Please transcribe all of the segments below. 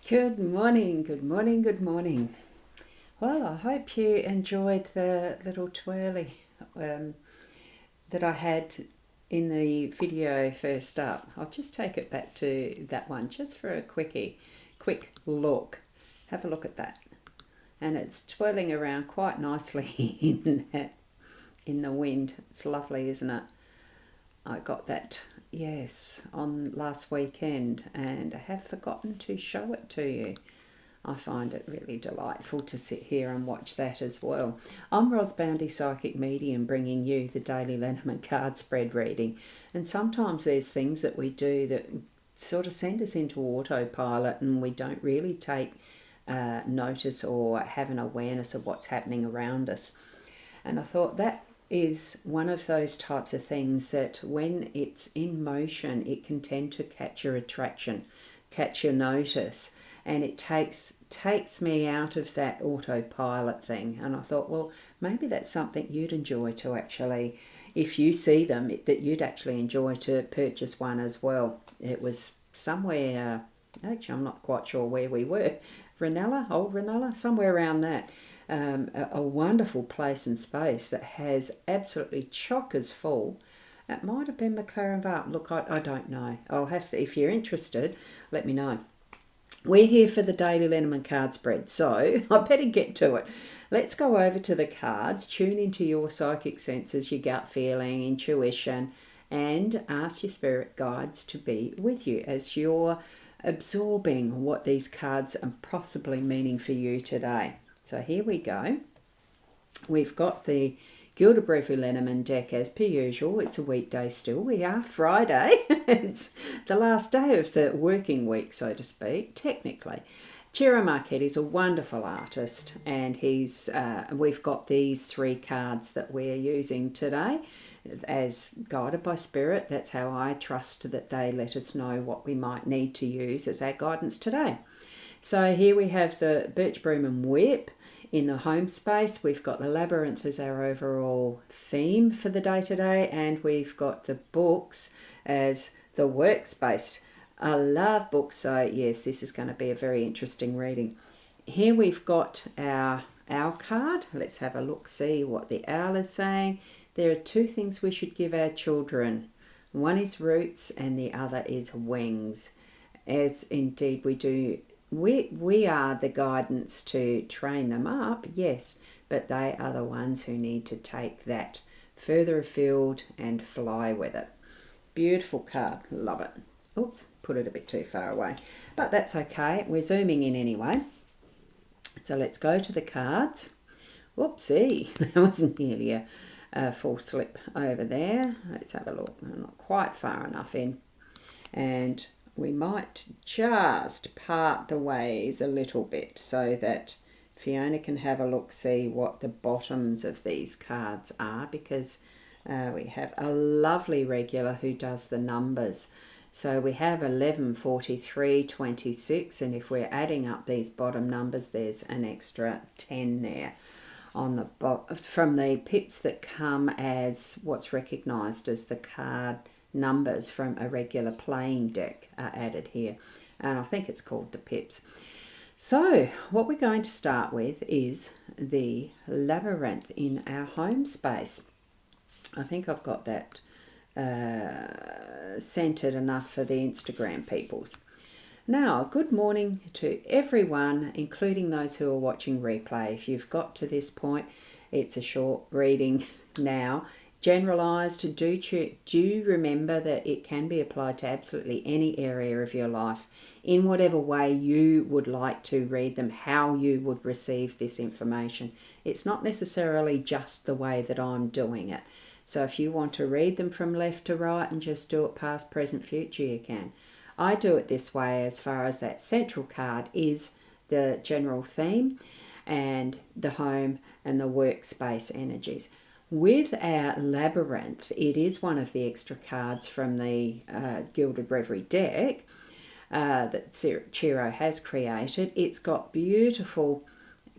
Good morning, good morning, good morning. Well, I hope you enjoyed the little twirly that I had in the video first up. I'll just take it back to that one just for a quick look. Have a look at that. And it's twirling around quite nicely in the wind. It's lovely, isn't it? I got that, yes, on last weekend and I have forgotten to show it to you. I find it really delightful to sit here and watch that as well. I'm Ros Boundy, Psychic Medium, bringing you the daily Lenormand card spread reading. And sometimes there's things that we do that sort of send us into autopilot and we don't really take notice or have an awareness of what's happening around us. And I thought that is one of those types of things that when it's in motion, it can tend to catch your attraction, catch your notice, and it takes me out of that autopilot thing. And I thought, well, maybe that's something you'd enjoy to actually, if you see them, that you'd actually enjoy to purchase one as well. It was somewhere, actually I'm not quite sure where we were, old Ranella, somewhere around that. A wonderful place and space that has absolutely chockers full. It might have been McLaren Vale. Look, I don't know. I'll have to, if you're interested, let me know. We're here for the daily Lenormand card spread, so I better get to it. Let's go over to the cards, tune into your psychic senses, your gut feeling, intuition, and ask your spirit guides to be with you as you're absorbing what these cards are possibly meaning for you today. So here we go. We've got the Gilded Breviary Lenormand deck as per usual. It's a weekday still. We are Friday. It's the last day of the working week, so to speak, technically. Ciro Marchetti is a wonderful artist, and we've got these three cards that we're using today as guided by spirit. That's how I trust that they let us know what we might need to use as our guidance today. So here we have the Birch Broom and Whip. In the home space, we've got the labyrinth as our overall theme for the day today, and we've got the books as the workspace. I love books, so yes, this is going to be a very interesting reading. Here we've got our owl card. Let's have a look, see what the owl is saying. There are two things we should give our children. One is roots and the other is wings, as indeed we do. We are the guidance to train them up, yes, but they are the ones who need to take that further afield and fly with it. Beautiful card, love it. Oops, put it a bit too far away, but that's okay. We're zooming in anyway. So let's go to the cards. Whoopsie, that wasn't nearly a full slip over there. Let's have a look. I'm not quite far enough in. And we might just part the ways a little bit so that Fiona can have a look, see what the bottoms of these cards are, because we have a lovely regular who does the numbers. So we have 11, 43, 26, and if we're adding up these bottom numbers, there's an extra 10 there on the from the pips that come as what's recognised as the card numbers from a regular playing deck are added here, and I think it's called the pips. So what we're going to start with is the labyrinth in our home space. I think I've got that centered enough for the Instagram peoples. Now, good morning to everyone, including those who are watching replay. If you've got to this point, it's a short reading now. Generalized, do remember that it can be applied to absolutely any area of your life in whatever way you would like to read them, how you would receive this information. It's not necessarily just the way that I'm doing it. So if you want to read them from left to right and just do it past, present, future, you can. I do it this way as far as that central card is the general theme and the home and the workspace energies. With our labyrinth, it is one of the extra cards from the Gilded Breviary deck that Ciro has created. It's got beautiful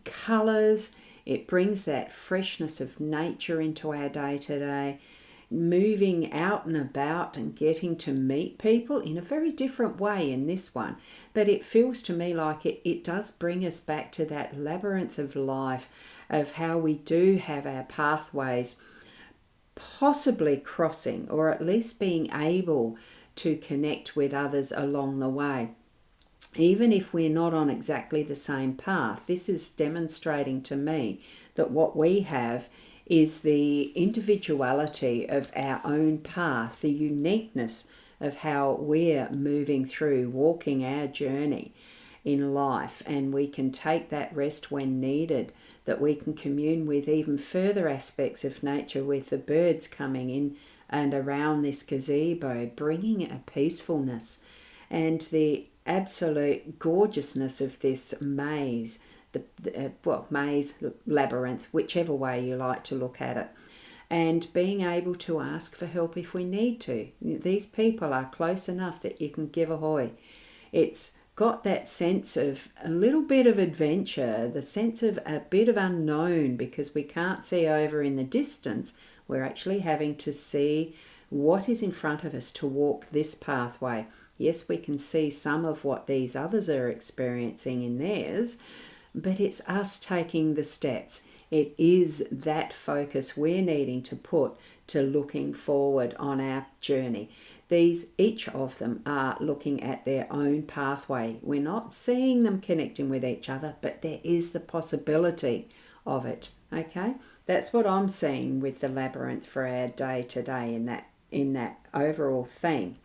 colours. It brings that freshness of nature into our day-to-day. moving out and about and getting to meet people in a very different way in this one. But it feels to me like it does bring us back to that labyrinth of life, of how we do have our pathways possibly crossing, or at least being able to connect with others along the way. Even if we're not on exactly the same path, this is demonstrating to me that what we have is the individuality of our own path, the uniqueness of how we're moving through, walking our journey in life, and we can take that rest when needed, that we can commune with even further aspects of nature, with the birds coming in and around this gazebo, bringing a peacefulness, and the absolute gorgeousness of this maze, maze, labyrinth, whichever way you like to look at it, and being able to ask for help if we need to. These people are close enough that you can give a hoy. It's got that sense of a little bit of adventure, the sense of a bit of unknown, because we can't see over in the distance. We're actually having to see what is in front of us to walk this pathway. Yes, we can see some of what these others are experiencing in theirs, but it's us taking the steps. It is that focus we're needing to put to looking forward on our journey. Each of them are looking at their own pathway. We're not seeing them connecting with each other, but there is the possibility of it. Okay, that's what I'm seeing with the labyrinth for our day today in that overall theme.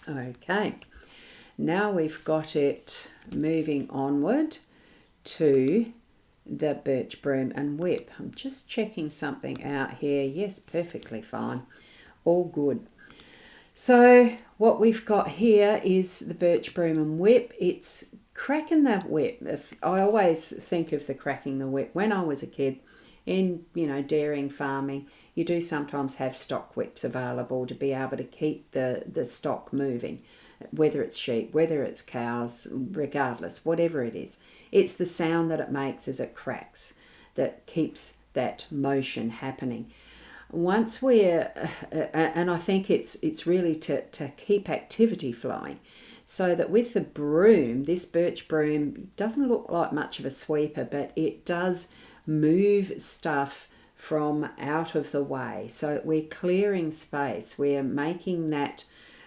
Okay, now we've got it moving onward to the birch broom and whip. I'm just checking something out here. Yes, perfectly fine. All good. So what we've got here is the birch broom and whip. It's cracking that whip. I always think of the cracking the whip. When I was a kid in, dairying, farming, you do sometimes have stock whips available to be able to keep the stock moving, whether it's sheep, whether it's cows, regardless, whatever it is. It's the sound that it makes as it cracks that keeps that motion happening. Once we're, and I think it's really to keep activity flowing, so that with the broom, this birch broom doesn't look like much of a sweeper, but it does move stuff from out of the way. So we're clearing space, we're making that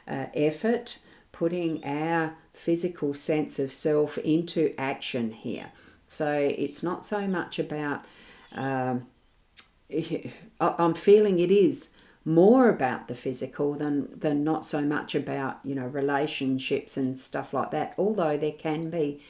effort, putting our physical sense of self into action here. So it's not so much about, I'm feeling it is more about the physical than not so much about, relationships and stuff like that. Although there can be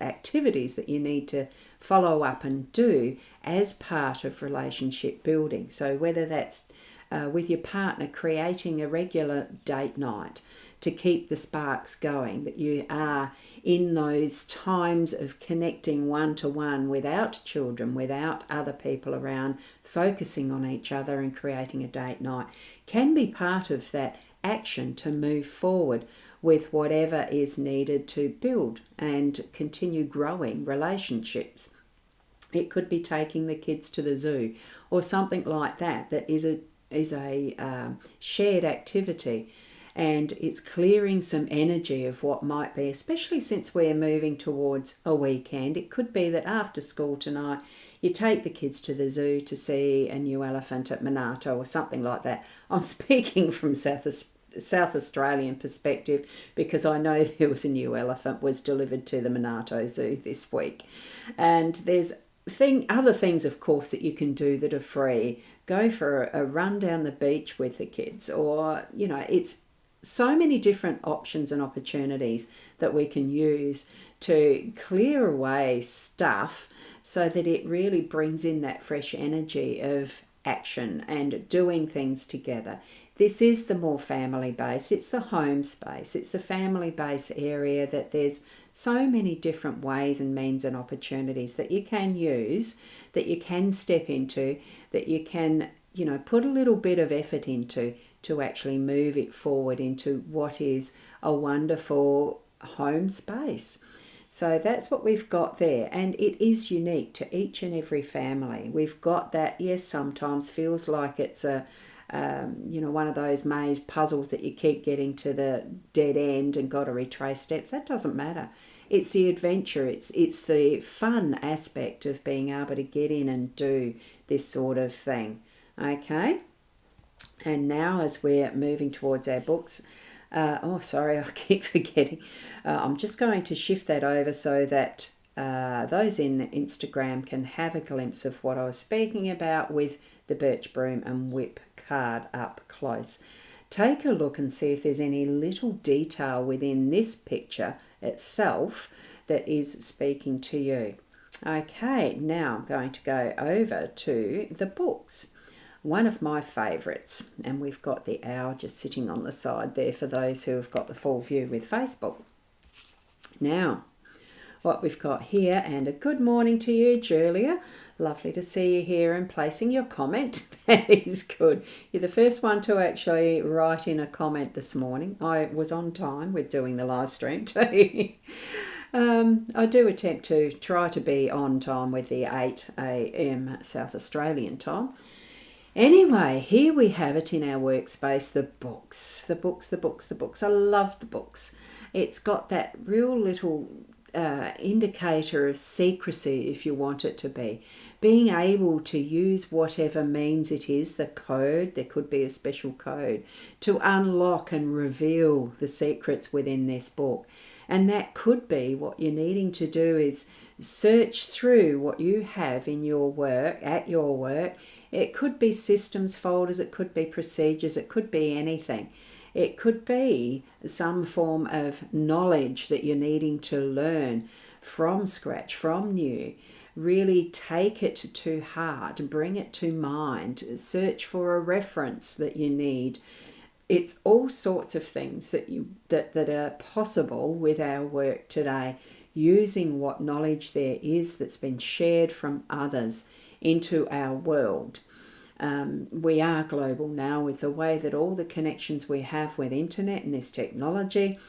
activities that you need to follow up and do as part of relationship building. So whether that's with your partner, creating a regular date night to keep the sparks going, that you are in those times of connecting one-to-one without children, without other people around, focusing on each other and creating a date night, can be part of that action to move forward with whatever is needed to build and continue growing relationships. It could be taking the kids to the zoo or something like that is a shared activity, and it's clearing some energy of what might be, especially since we're moving towards a weekend. It could be that after school tonight you take the kids to the zoo to see a new elephant at Monarto or something like that. I'm speaking from South Australian perspective because I know there was a new elephant was delivered to the Monarto Zoo this week. And there's other things, of course, that you can do that are free. Go for a run down the beach with the kids, or, it's so many different options and opportunities that we can use to clear away stuff so that it really brings in that fresh energy of action and doing things together. This is the more family-based, it's the home space, it's the family-based area that there's so many different ways and means and opportunities that you can use, that you can step into, that you can, put a little bit of effort into to actually move it forward into what is a wonderful home space. So that's what we've got there, and it is unique to each and every family. We've got that, yes, sometimes feels like it's one of those maze puzzles that you keep getting to the dead end and got to retrace steps. That doesn't matter. It's the adventure. It's the fun aspect of being able to get in and do this sort of thing. Okay? And now as we're moving towards our books, I keep forgetting. I'm just going to shift that over so that those in Instagram can have a glimpse of what I was speaking about with the birch broom and whip card up close. Take a look and see if there's any little detail within this picture itself that is speaking to you. Okay, now I'm going to go over to the books. One of my favourites, and we've got the owl just sitting on the side there for those who have got the full view with Facebook. Now, what we've got here, and a good morning to you, Julia. Lovely to see you here and placing your comment. That is good. You're the first one to actually write in a comment this morning. I was on time with doing the live stream too. I do attempt to try to be on time with the 8 a.m. South Australian time. Anyway, here we have it in our workspace, the books. I love the books. It's got that real little indicator of secrecy, if you want it to be. Being able to use whatever means it is, the code, there could be a special code, to unlock and reveal the secrets within this book. And that could be what you're needing to do is search through what you have in your work, at your work. It could be systems folders, it could be procedures, it could be anything. It could be some form of knowledge that you're needing to learn from scratch, from new. Really take it to heart, bring it to mind, search for a reference that you need. It's all sorts of things that are possible with our work today, using what knowledge there is that's been shared from others into our world. We are global now with the way that all the connections we have with internet and this technology.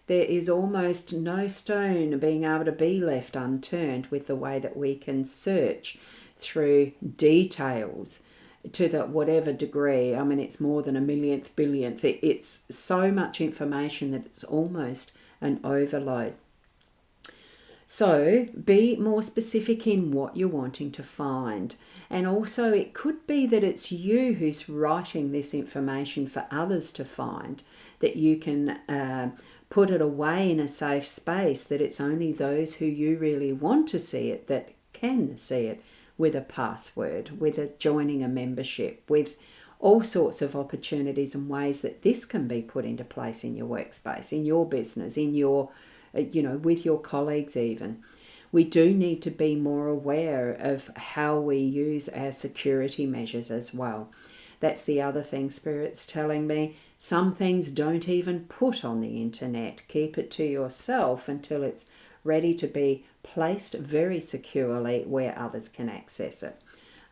There is almost no stone being able to be left unturned with the way that we can search through details to the whatever degree. I mean, it's more than a millionth, billionth. It's so much information that it's almost an overload. So be more specific in what you're wanting to find. And also it could be that it's you who's writing this information for others to find, that you can put it away in a safe space, that it's only those who you really want to see it that can see it, with a password, with joining a membership, with all sorts of opportunities and ways that this can be put into place in your workspace, in your business, in your with your colleagues even. We do need to be more aware of how we use our security measures as well. That's the other thing Spirit's telling me. Some things don't even put on the internet. Keep it to yourself until it's ready to be placed very securely where others can access it.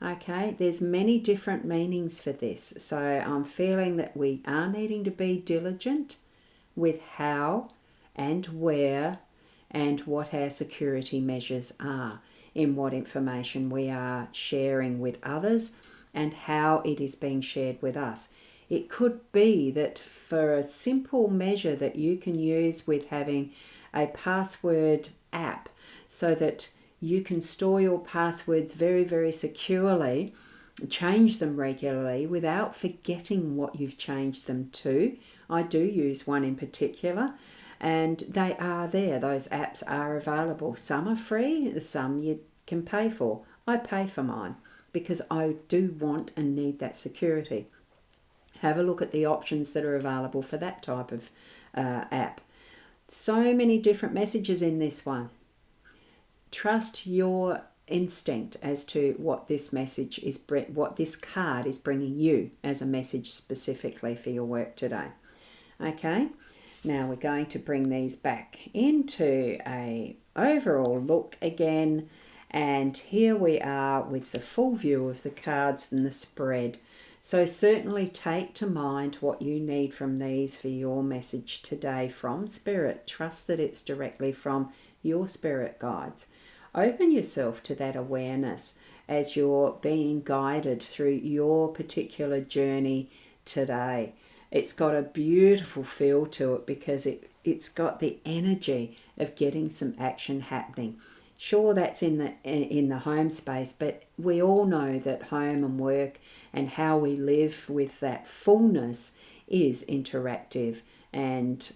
Okay, there's many different meanings for this. So I'm feeling that we are needing to be diligent with how and where and what our security measures are in what information we are sharing with others and how it is being shared with us. It could be that for a simple measure that you can use with having a password app so that you can store your passwords very, very securely, change them regularly without forgetting what you've changed them to. I do use one in particular. And they are there. Those apps are available. Some are free, some you can pay for. I pay for mine because I do want and need that security. Have a look at the options that are available for that type of app. So many different messages in this one. Trust your instinct as to what this message is, what this card is bringing you as a message specifically for your work today. Okay. Now we're going to bring these back into a overall look again, and here we are with the full view of the cards and the spread. So certainly take to mind what you need from these for your message today from Spirit. Trust that it's directly from your spirit guides. Open yourself to that awareness as you're being guided through your particular journey today. It's got a beautiful feel to it because it's got the energy of getting some action happening. Sure, that's in the home space, but we all know that home and work and how we live with that fullness is interactive and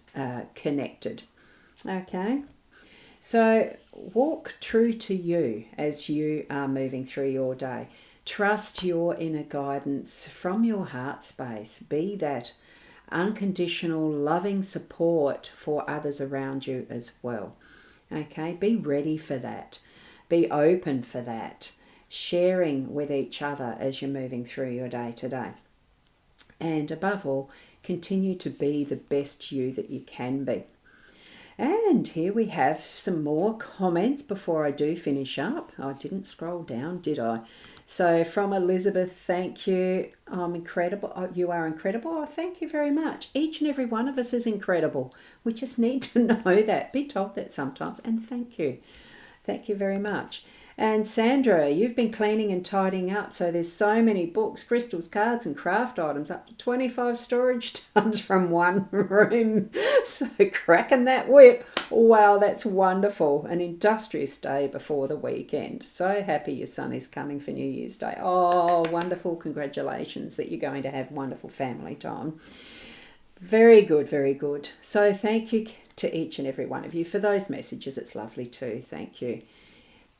connected. Okay, so walk true to you as you are moving through your day. Trust your inner guidance from your heart space. Be that unconditional, loving support for others around you as well. Okay, be ready for that. Be open for that. Sharing with each other as you're moving through your day today. And above all, continue to be the best you that you can be. And here we have some more comments before I do finish up. I didn't scroll down, did I? So from Elizabeth, thank you. I'm incredible. Oh, you are incredible. Oh, thank you very much. Each and every one of us is incredible. We just need to know that, be told that sometimes. And thank you. Thank you very much. And Sandra, you've been cleaning and tidying up, so there's so many books, crystals, cards and craft items, up to 25 storage tubs from one room. So cracking that whip. Wow, that's wonderful. An industrious day before the weekend. So happy your son is coming for New Year's Day. Oh, wonderful. Congratulations that you're going to have wonderful family time. Very good, very good. So thank you to each and every one of you for those messages. It's lovely too. Thank you.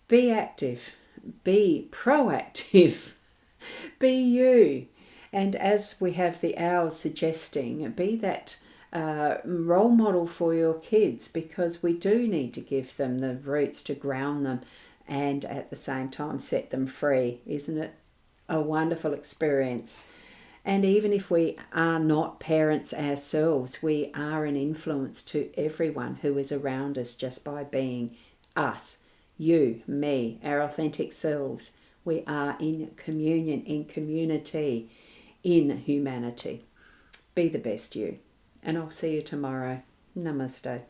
Be active, be proactive, be you. And as we have the owls suggesting, be that role model for your kids, because we do need to give them the roots to ground them and at the same time set them free. Isn't it a wonderful experience? And even if we are not parents ourselves, we are an influence to everyone who is around us just by being us. You, me, our authentic selves. We are in communion, in community, in humanity. Be the best you. And I'll see you tomorrow. Namaste.